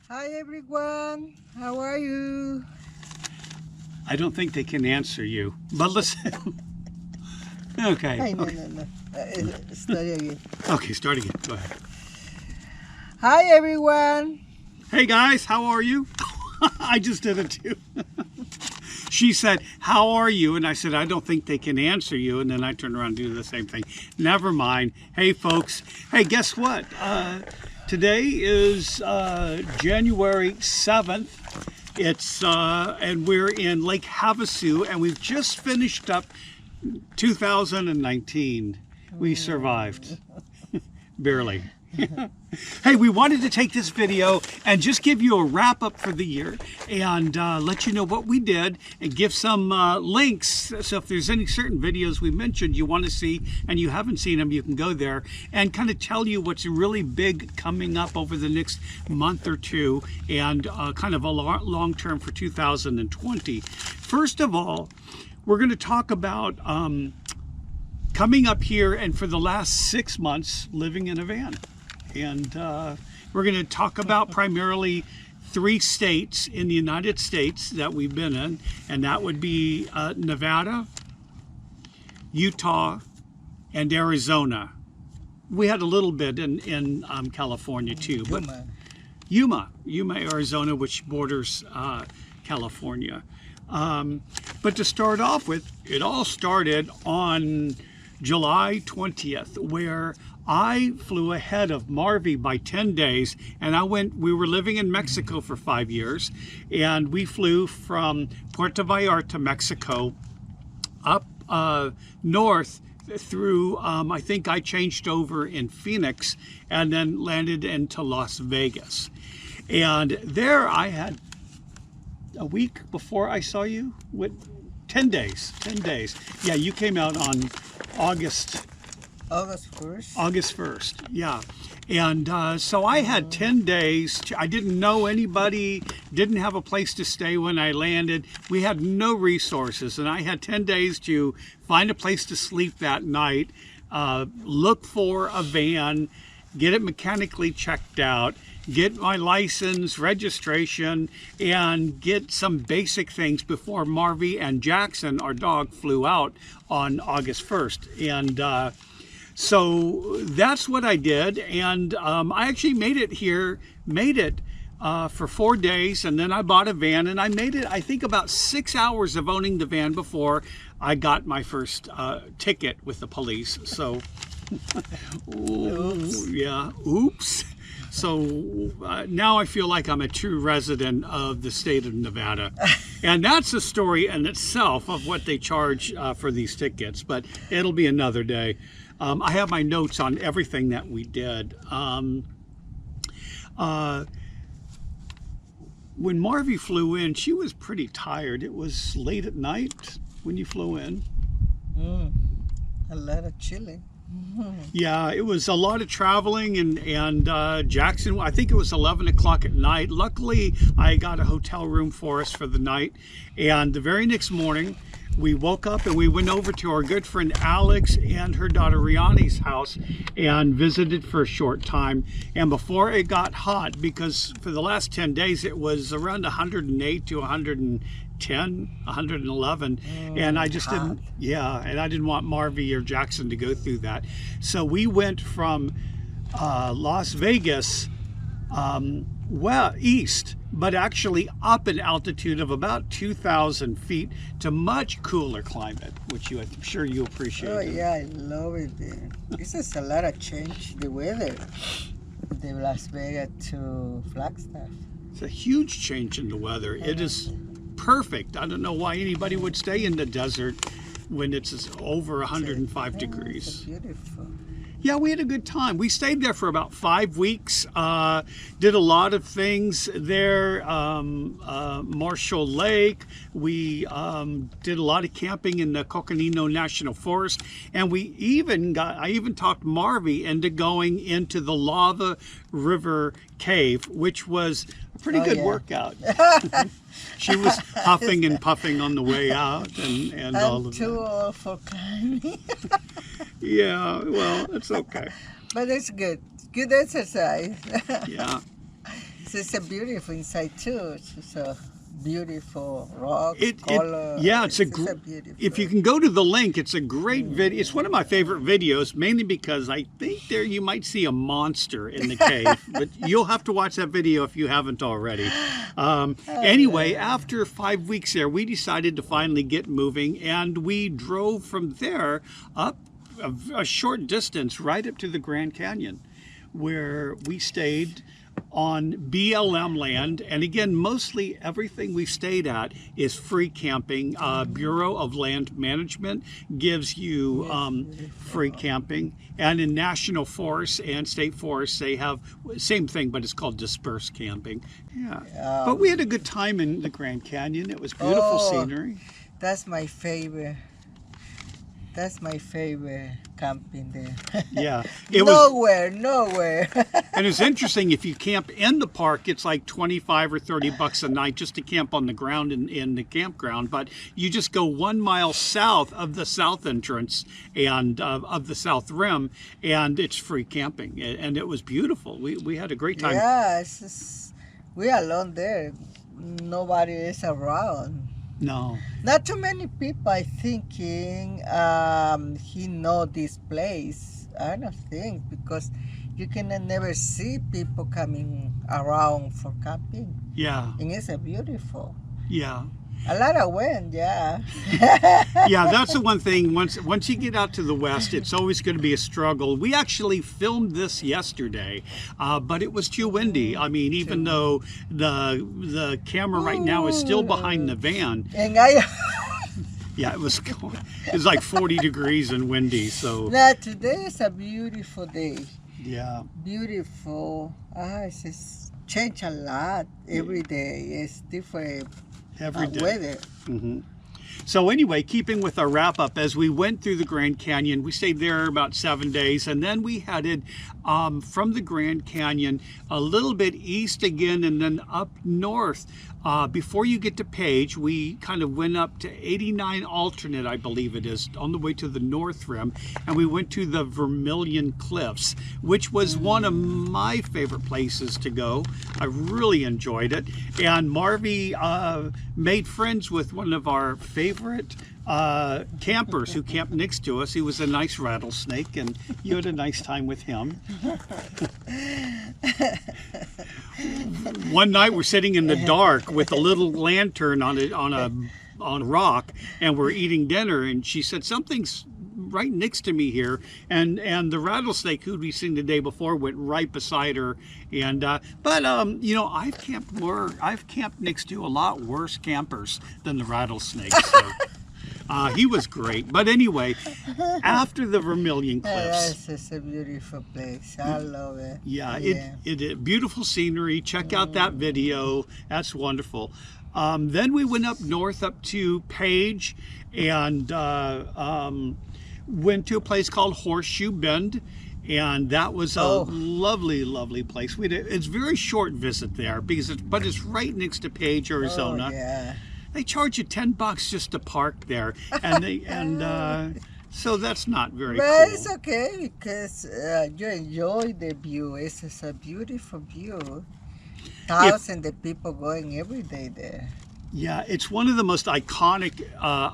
Hi everyone, how are you? I don't think they can answer you, but listen. Okay. Ay, no, Okay. no, no. Story again. Okay, start again. Go ahead. Hi everyone. Hey guys, how are you? I just did it too. She said, "How are you?" And I said, "I don't think they can answer you." And then I turned around and do the same thing. Never mind. Hey folks. Hey, guess what? Today is January 7th. It's and we're in Lake Havasu, and we've just finished up 2019. We survived. Barely. Hey, we wanted to take this video and just give you a wrap up for the year and let you know what we did and give some links. So if there's any certain videos we mentioned you want to see and you haven't seen them, you can go there and kind of tell you what's really big coming up over the next month or two and kind of a long term for 2020. First of all, we're going to talk about coming up here and for the last 6 months living in a van. And we're going to talk about primarily 3 states in the United States that we've been in, and that would be Nevada, Utah, and Arizona. We had a little bit in California too, but Yuma, Arizona, which borders California. But to start off with, it all started on July 20th, where I flew ahead of Marvy by 10 days, and we were living in Mexico for 5 years, and we flew from Puerto Vallarta, Mexico, up north through, I think I changed over in Phoenix, and then landed into Las Vegas. And there I had a week before I saw you with 10 days. Yeah, you came out on August 1st, yeah. And so I had 10 days. I didn't know anybody, didn't have a place to stay when I landed. We had no resources, and I had 10 days to find a place to sleep that night, look for a van, get it mechanically checked out, get my license, registration, and get some basic things before Marvy and Jackson, our dog, flew out on August 1st. And so that's what I did. And I actually made it for 4 days, and then I bought a van, and I made it, I think, about 6 hours of owning the van before I got my first ticket with the police. So, oops. So now I feel like I'm a true resident of the state of Nevada. And that's a story in itself of what they charge for these tickets, but it'll be another day. I have my notes on everything that we did. When Marvy flew in, she was pretty tired. It was late at night when you flew in. A lot of chilling. Yeah, it was a lot of traveling, and Jackson, I think it was 11 o'clock at night. Luckily, I got a hotel room for us for the night, and the very next morning, we woke up and we went over to our good friend Alex and her daughter Riani's house and visited for a short time. And before it got hot, because for the last 10 days it was around 108 to 110, 111, and I just didn't, and I didn't want Marvy or Jackson to go through that. So we went from Las Vegas east, but actually up in altitude of about 2,000 feet to much cooler climate, which I'm sure you appreciate. Oh yeah, I love it there. This is a lot of change, the weather, the Las Vegas to Flagstaff. It's a huge change in the weather. It is perfect. I don't know why anybody would stay in the desert when it's over 105 degrees. It's beautiful. Yeah, we had a good time. We stayed there for about 5 weeks, did a lot of things there, Marshall Lake. We did a lot of camping in the Coconino National Forest, and I even talked Marvy into going into the Lava River Cave, which was a pretty good workout. She was huffing and puffing on the way out, and all of that. I'm too old for climbing. Yeah, well, it's okay. But it's good. Good exercise. Yeah. It's a beautiful inside too. It's a beautiful rock It color. yeah, it's a beautiful. if you can go to the link, it's a great video. It's one of my favorite videos, mainly because I think there you might see a monster in the cave, but you'll have to watch that video if you haven't already. Anyway, after 5 weeks there, we decided to finally get moving, and we drove from there up a short distance right up to the Grand Canyon, where we stayed on BLM land. And again, mostly everything we stayed at is free camping. Bureau of Land Management gives you free camping. And in national forests and state forests, they have same thing, but it's called dispersed camping. Yeah. But we had a good time in the Grand Canyon. It was beautiful scenery. That's my favorite. That's my favorite camping there. Yeah. Nowhere. And it's interesting, if you camp in the park, it's like 25 or 30 bucks a night just to camp on the ground in the campground. But you just go 1 mile south of the south entrance and of the south rim, and it's free camping. And it was beautiful. We had a great time. Yeah, it's just, we're alone there. Nobody is around. No. Not too many people, I thinking, he know this place. I don't think, because you can never see people coming around for camping. Yeah. And it's a beautiful. Yeah. A lot of wind, yeah. Yeah, that's the one thing. Once you get out to the west, it's always going to be a struggle. We actually filmed this yesterday, but it was too windy. I mean, even though the camera right now is still behind the van. And yeah, it was like 40 degrees and windy. So now today is a beautiful day. Yeah. Beautiful. It's just changed a lot every day. It's different. Every day. Weather. Mm-hmm. So anyway, keeping with our wrap up, as we went through the Grand Canyon, we stayed there about 7 days, and then we headed from the Grand Canyon a little bit east again, and then up north. Before you get to Page, we kind of went up to 89 Alternate, I believe it is, on the way to the North Rim, and we went to the Vermilion Cliffs, which was one of my favorite places to go. I really enjoyed it, and Marvy made friends with one of our favorite campers who camped next to us. He was a nice rattlesnake, and you had a nice time with him. One night we're sitting in the dark with a little lantern on a rock, and we're eating dinner, and she said, something's right next to me here, and the rattlesnake who'd we seen the day before went right beside her. And but you know, I've camped next to a lot worse campers than the rattlesnake. So he was great. But anyway, after the Vermilion Cliffs, That's a beautiful place. I love it. yeah, it beautiful scenery. Check out that video. That's wonderful. Then we went up north up to Page, and went to a place called Horseshoe Bend, and that was a lovely, lovely place. It's a very short visit there but it's right next to Page, Arizona. Oh, yeah. They charge you $10 just to park there, and so that's not very But cool. it's okay because you enjoy the view. It's just a beautiful view. Thousands of people going every day there. Yeah, it's one of the most iconic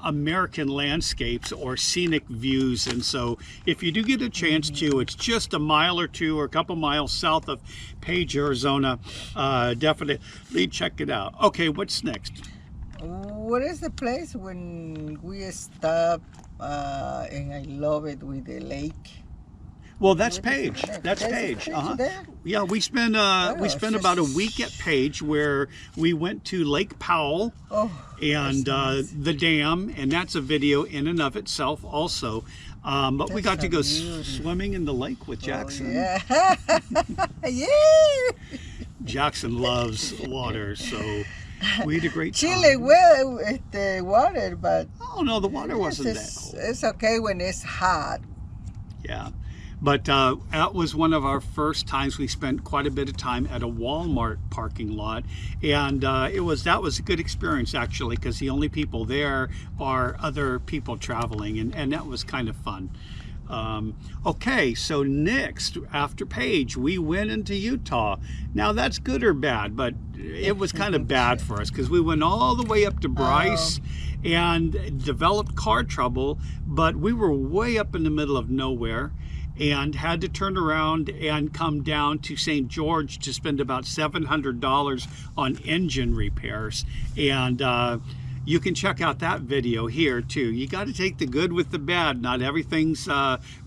American landscapes or scenic views, and so if you do get a chance to, it's just a mile or two or a couple miles south of Page, Arizona. Definitely check it out. Okay, what's next? What is the place when we stop and I love it with the lake? Well, that's Page. That's Page. There? Yeah, we spent about a week at Page, where we went to Lake Powell and the dam, and that's a video in and of itself also. But we got to go swimming in the lake with Jackson. Yeah. Yeah. Jackson loves water, so we had a great time. Chilly well with the water, but oh no, the water wasn't that cold. It's okay when it's hot. Yeah. But that was one of our first times. We spent quite a bit of time at a Walmart parking lot, and that was a good experience actually, because the only people there are other people traveling, and that was kind of fun. Okay, so next, after Page, we went into Utah. Now that's good or bad, but it was kind of bad for us because we went all the way up to Bryce and developed car trouble, but we were way up in the middle of nowhere and had to turn around and come down to St. George to spend about $700 on engine repairs. And you can check out that video here too. You got to take the good with the bad. Not everything's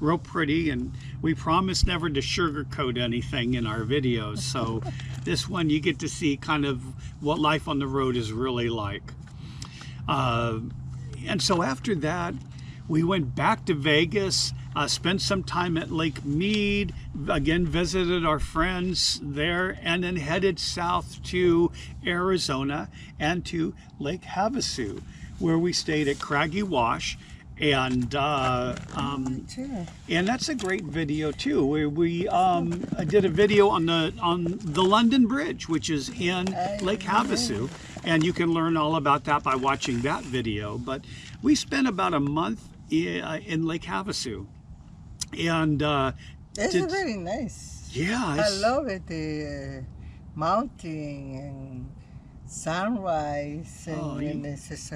real pretty, and we promise never to sugarcoat anything in our videos. So this one you get to see kind of what life on the road is really like. And so after that, we went back to Vegas, spent some time at Lake Mead, again visited our friends there, and then headed south to Arizona and to Lake Havasu, where we stayed at Craggy Wash. And that's a great video too, where we did a video on the London Bridge, which is in Lake Havasu, and you can learn all about that by watching that video. But we spent about a month in Lake Havasu, and it's very nice. Yeah, I love it. The mountain and sunrise, and it's just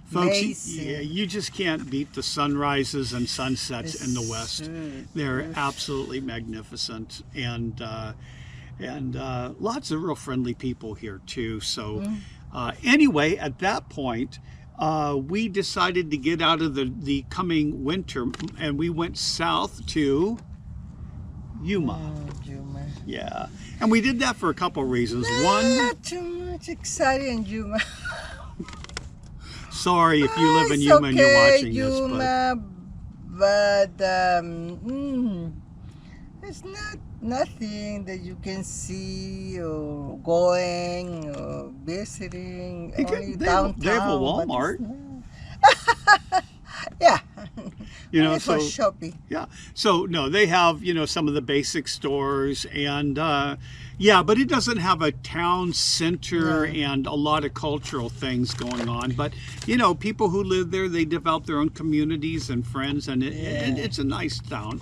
folks, you just can't beat the sunrises and sunsets in the West. They're absolutely magnificent, and lots of real friendly people here too. So anyway, at that point, we decided to get out of the coming winter, and we went south to Yuma. Yuma. Yeah, and we did that for a couple reasons. Not too much exciting in Yuma. Sorry if you live in Yuma and you're watching Yuma, this, but it's nothing that you can see or going or visiting. Only downtown. They have a Walmart. Yeah. You know, only for so shopping. Yeah. So no, they have, you know, some of the basic stores, and yeah, but it doesn't have a town center and a lot of cultural things going on. But you know, people who live there, they develop their own communities and friends, and it's a nice town.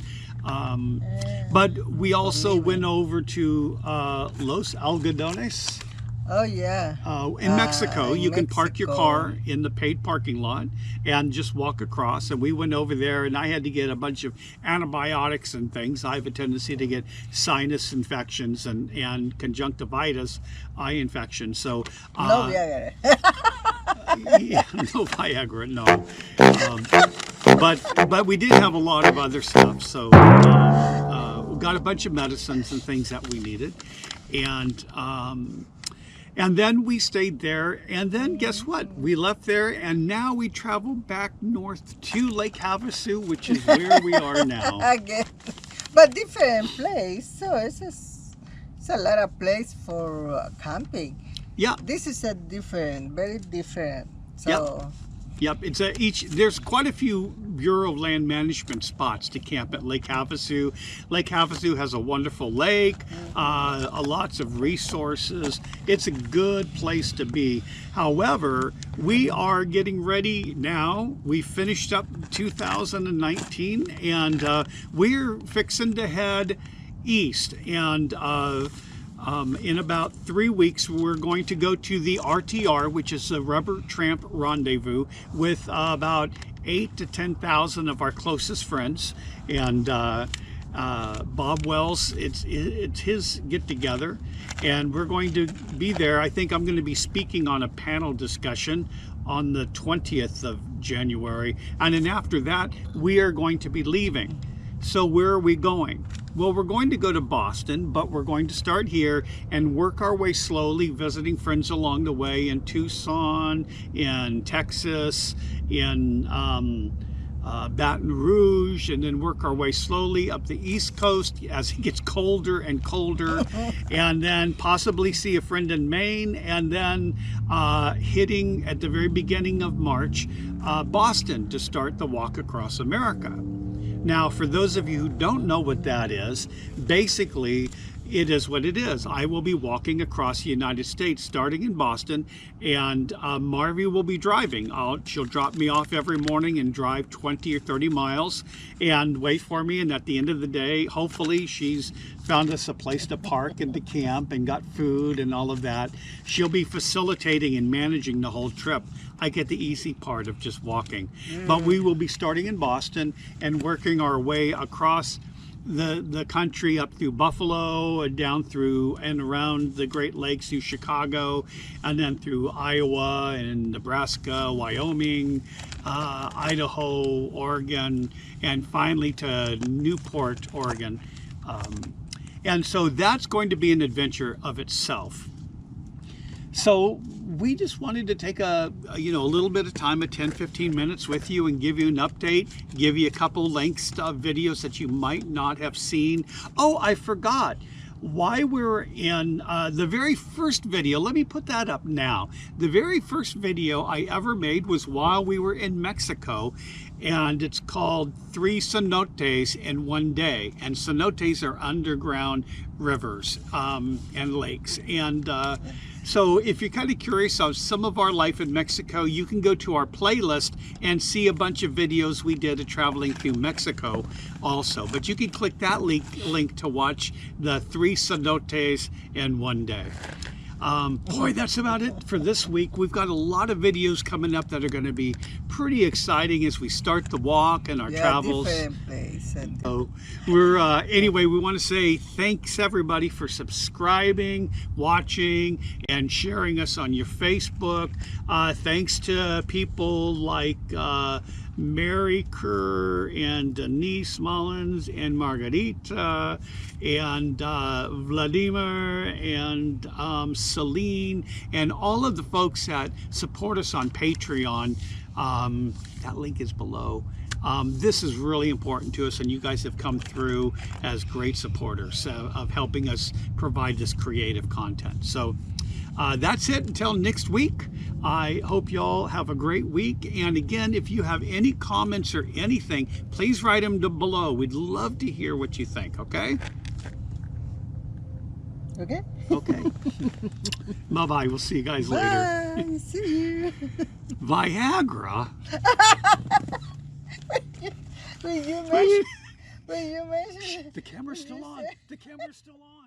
But we also went over to Los Algodones. Oh yeah. In Mexico, you can park your Mexico. car in the paid parking lot and just walk across. And we went over there, and I had to get a bunch of antibiotics and things. I have a tendency to get sinus infections and conjunctivitis, eye infection. So No Viagra. yeah, no Viagra, no. But we did have a lot of other stuff. So we got a bunch of medicines and things that we needed, and then we stayed there, and then guess what? We left there, and now we travel back north to Lake Havasu, which is where we are now. Again, but different place. So it's a lot of place for camping. Yeah. This is a different, very different. So. Yep, there's quite a few Bureau of Land Management spots to camp at Lake Havasu. Lake Havasu has a wonderful lake, lots of resources. It's a good place to be. However, we are getting ready now. We finished up 2019, and we're fixing to head east. And in about 3 weeks, we're going to go to the RTR, which is the Rubber Tramp Rendezvous, with about 8,000 to 10,000 of our closest friends. And Bob Wells, it's his get-together, and we're going to be there. I think I'm going to be speaking on a panel discussion on the 20th of January, and then after that, we are going to be leaving. So where are we going? Well, we're going to go to Boston, but we're going to start here and work our way slowly, visiting friends along the way in Tucson, in Texas, in Baton Rouge, and then work our way slowly up the East Coast as it gets colder and colder, and then possibly see a friend in Maine, and then hitting at the very beginning of March, Boston, to start the Walk Across America. Now, for those of you who don't know what that is, basically it is what it is. I will be walking across the United States, starting in Boston, and Marvy will be driving. She'll drop me off every morning and drive 20 or 30 miles and wait for me. And at the end of the day, hopefully she's found us a place to park and to camp and got food and all of that. She'll be facilitating and managing the whole trip. I get the easy part of just walking. But we will be starting in Boston and working our way across the country up through Buffalo and down through and around the Great Lakes through Chicago, and then through Iowa and Nebraska, Wyoming, Idaho, Oregon, and finally to Newport, Oregon. And so that's going to be an adventure of itself. So we just wanted to take a little bit of time, 10-15 minutes with you, and give you an update, give you a couple links to videos that you might not have seen. Oh, I forgot. Why we're in the very first video, let me put that up now. The very first video I ever made was while we were in Mexico, and it's called 3 Cenotes in One Day. And cenotes are underground rivers and lakes. And so if you're kind of curious of some of our life in Mexico, you can go to our playlist and see a bunch of videos we did of traveling through Mexico also. But you can click that link to watch the 3 cenotes in One Day. Boy, that's about it for this week. We've got a lot of videos coming up that are going to be pretty exciting as we start the walk and our travels. Different place and So we're anyway, we want to say thanks everybody for subscribing, watching, and sharing us on your Facebook. Thanks to people like Mary Kerr and Denise Mullins and Margarita and Vladimir and Celine and all of the folks that support us on Patreon. That link is below. This is really important to us, and you guys have come through as great supporters of helping us provide this creative content. So that's it until next week. I hope y'all have a great week. And again, if you have any comments or anything, please write them below. We'd love to hear what you think, okay? okay. Okay. Bye-bye. We'll see you guys later. Bye. See you. Viagra? When you mention The camera's still on. The camera's still on.